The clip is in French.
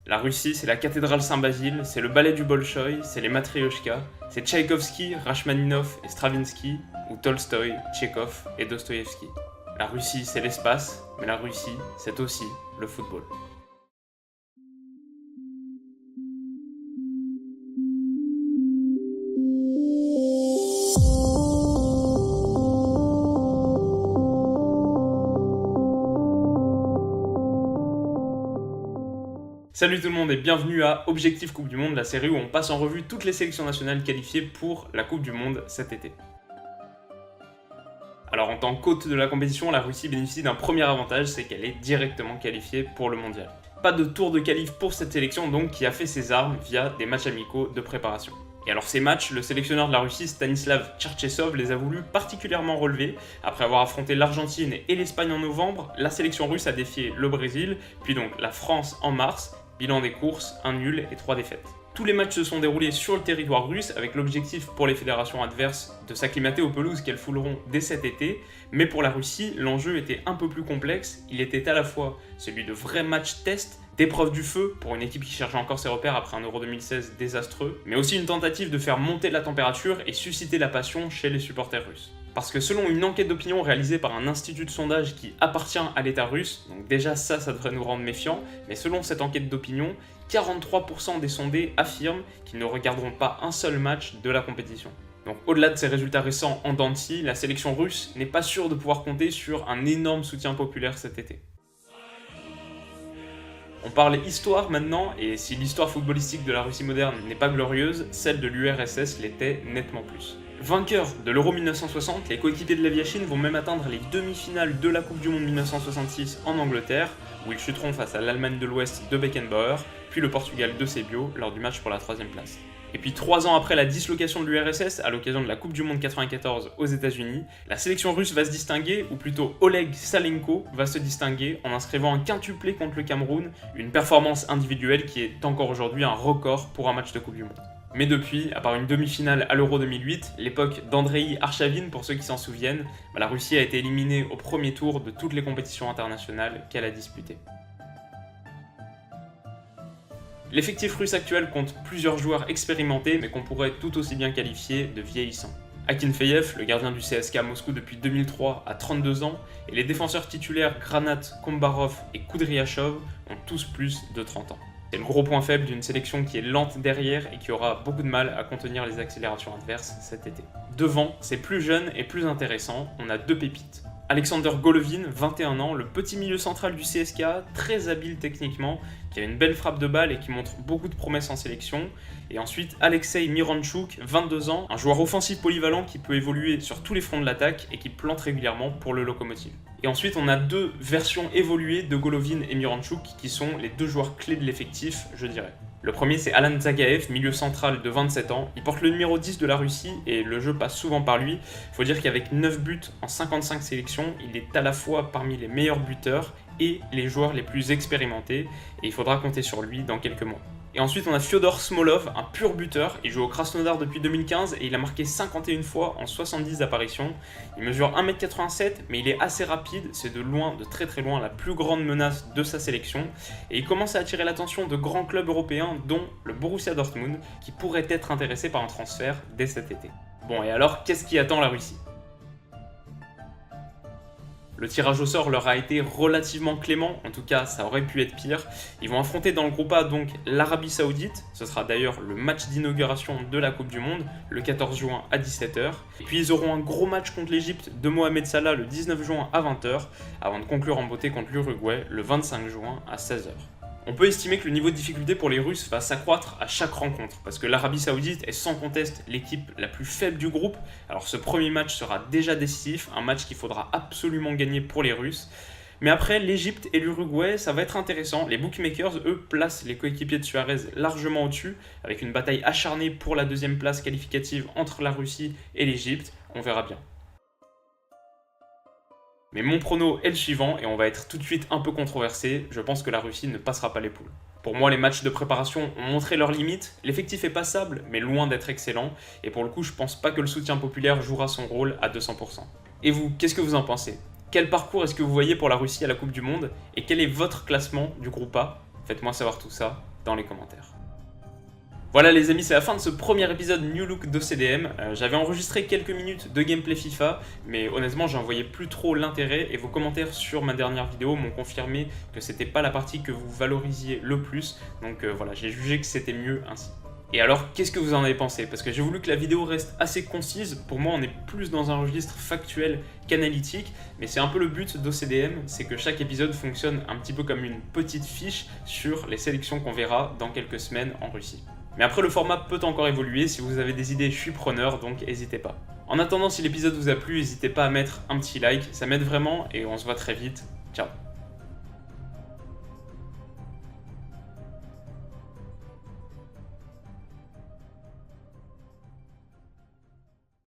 La Russie, c'est la cathédrale Saint-Basile, c'est le ballet du Bolchoï, c'est les Matryoshka, c'est Tchaïkovski, Rachmaninov et Stravinsky, ou Tolstoï, Tchekhov et Dostoïevski. La Russie, c'est l'espace, mais la Russie, c'est aussi le football. Salut tout le monde et bienvenue à Objectif Coupe du Monde, la série où on passe en revue toutes les sélections nationales qualifiées pour la Coupe du Monde cet été. Alors en tant qu'hôte de la compétition, la Russie bénéficie d'un premier avantage, c'est qu'elle est directement qualifiée pour le mondial. Pas de tour de qualif pour cette sélection donc qui a fait ses armes via des matchs amicaux de préparation. Et alors ces matchs, le sélectionneur de la Russie, Stanislav Tcherchessov, les a voulu particulièrement relever. Après avoir affronté l'Argentine et l'Espagne en novembre, la sélection russe a défié le Brésil, puis donc la France en mars. Bilan des courses, 1 nul et 3 défaites. Tous les matchs se sont déroulés sur le territoire russe avec l'objectif pour les fédérations adverses de s'acclimater aux pelouses qu'elles fouleront dès cet été, mais pour la Russie, l'enjeu était un peu plus complexe, il était à la fois celui de vrais matchs test, d'épreuve du feu pour une équipe qui cherchait encore ses repères après un Euro 2016 désastreux, mais aussi une tentative de faire monter la température et susciter la passion chez les supporters russes. Parce que selon une enquête d'opinion réalisée par un institut de sondage qui appartient à l'État russe, donc déjà ça devrait nous rendre méfiants, mais selon cette enquête d'opinion, 43% des sondés affirment qu'ils ne regarderont pas un seul match de la compétition. Donc au-delà de ces résultats récents en dents de scie, la sélection russe n'est pas sûre de pouvoir compter sur un énorme soutien populaire cet été. On parle histoire maintenant, et si l'histoire footballistique de la Russie moderne n'est pas glorieuse, celle de l'URSS l'était nettement plus. Vainqueurs de l'Euro 1960, les coéquipiers de l'Aviachine vont même atteindre les demi-finales de la Coupe du Monde 1966 en Angleterre, où ils chuteront face à l'Allemagne de l'Ouest de Beckenbauer, puis le Portugal de Sébio lors du match pour la 3ème place. Et puis 3 ans après la dislocation de l'URSS, à l'occasion de la Coupe du Monde 94 aux États-Unis, la sélection russe va se distinguer, ou plutôt Oleg Salenko va se distinguer en inscrivant un quintuplé contre le Cameroun, une performance individuelle qui est encore aujourd'hui un record pour un match de Coupe du Monde. Mais depuis, à part une demi-finale à l'Euro 2008, l'époque d'Andrei Arshavin, pour ceux qui s'en souviennent, la Russie a été éliminée au premier tour de toutes les compétitions internationales qu'elle a disputées. L'effectif russe actuel compte plusieurs joueurs expérimentés, mais qu'on pourrait tout aussi bien qualifier de vieillissants. Akinfeyev, le gardien du CSKA Moscou depuis 2003, a 32 ans, et les défenseurs titulaires Granat, Kombarov et Kudryashov ont tous plus de 30 ans. C'est le gros point faible d'une sélection qui est lente derrière et qui aura beaucoup de mal à contenir les accélérations adverses cet été. Devant, c'est plus jeune et plus intéressant, on a deux pépites. Alexander Golovin, 21 ans, le petit milieu central du CSKA, très habile techniquement, qui a une belle frappe de balle et qui montre beaucoup de promesses en sélection. Et ensuite, Alexei Miranchuk, 22 ans, un joueur offensif polyvalent qui peut évoluer sur tous les fronts de l'attaque et qui plante régulièrement pour le Lokomotiv. Et ensuite, on a deux versions évoluées de Golovin et Miranchuk qui sont les deux joueurs clés de l'effectif, je dirais. Le premier, c'est Alan Zagaev, milieu central de 27 ans. Il porte le numéro 10 de la Russie et le jeu passe souvent par lui. Il faut dire qu'avec 9 buts en 55 sélections, il est à la fois parmi les meilleurs buteurs et les joueurs les plus expérimentés. Et il faudra compter sur lui dans quelques mois. Et ensuite, on a Fyodor Smolov, un pur buteur. Il joue au Krasnodar depuis 2015 et il a marqué 51 fois en 70 apparitions. Il mesure 1m87, mais il est assez rapide. C'est de loin, de très très loin, la plus grande menace de sa sélection. Et il commence à attirer l'attention de grands clubs européens, dont le Borussia Dortmund, qui pourrait être intéressé par un transfert dès cet été. Bon, et alors, qu'est-ce qui attend la Russie ? Le tirage au sort leur a été relativement clément, en tout cas ça aurait pu être pire. Ils vont affronter dans le groupe A donc l'Arabie Saoudite, ce sera d'ailleurs le match d'inauguration de la Coupe du Monde, le 14 juin à 17h. Et puis ils auront un gros match contre l'Égypte de Mohamed Salah le 19 juin à 20h, avant de conclure en beauté contre l'Uruguay le 25 juin à 16h. On peut estimer que le niveau de difficulté pour les Russes va s'accroître à chaque rencontre, parce que l'Arabie Saoudite est sans conteste l'équipe la plus faible du groupe. Alors ce premier match sera déjà décisif, un match qu'il faudra absolument gagner pour les Russes. Mais après, l'Égypte et l'Uruguay, ça va être intéressant. Les bookmakers, eux, placent les coéquipiers de Suarez largement au-dessus, avec une bataille acharnée pour la deuxième place qualificative entre la Russie et l'Égypte. On verra bien. Mais mon prono est le suivant, et on va être tout de suite un peu controversé, je pense que la Russie ne passera pas les poules. Pour moi, les matchs de préparation ont montré leurs limites, l'effectif est passable, mais loin d'être excellent, et pour le coup, je pense pas que le soutien populaire jouera son rôle à 200%. Et vous, qu'est-ce que vous en pensez ? Quel parcours est-ce que vous voyez pour la Russie à la Coupe du Monde, et quel est votre classement du groupe A ? Faites-moi savoir tout ça dans les commentaires. Voilà les amis, c'est la fin de ce premier épisode New Look d'OCDM. J'avais enregistré quelques minutes de gameplay FIFA, mais honnêtement j'en voyais plus trop l'intérêt et vos commentaires sur ma dernière vidéo m'ont confirmé que c'était pas la partie que vous valorisiez le plus, donc voilà, j'ai jugé que c'était mieux ainsi. Et alors, qu'est-ce que vous en avez pensé? Parce que j'ai voulu que la vidéo reste assez concise. Pour moi, on est plus dans un registre factuel qu'analytique, mais c'est un peu le but d'OCDM, c'est que chaque épisode fonctionne un petit peu comme une petite fiche sur les sélections qu'on verra dans quelques semaines en Russie. Mais après, le format peut encore évoluer. Si vous avez des idées, je suis preneur, donc n'hésitez pas. En attendant, si l'épisode vous a plu, n'hésitez pas à mettre un petit like, ça m'aide vraiment et on se voit très vite. Ciao!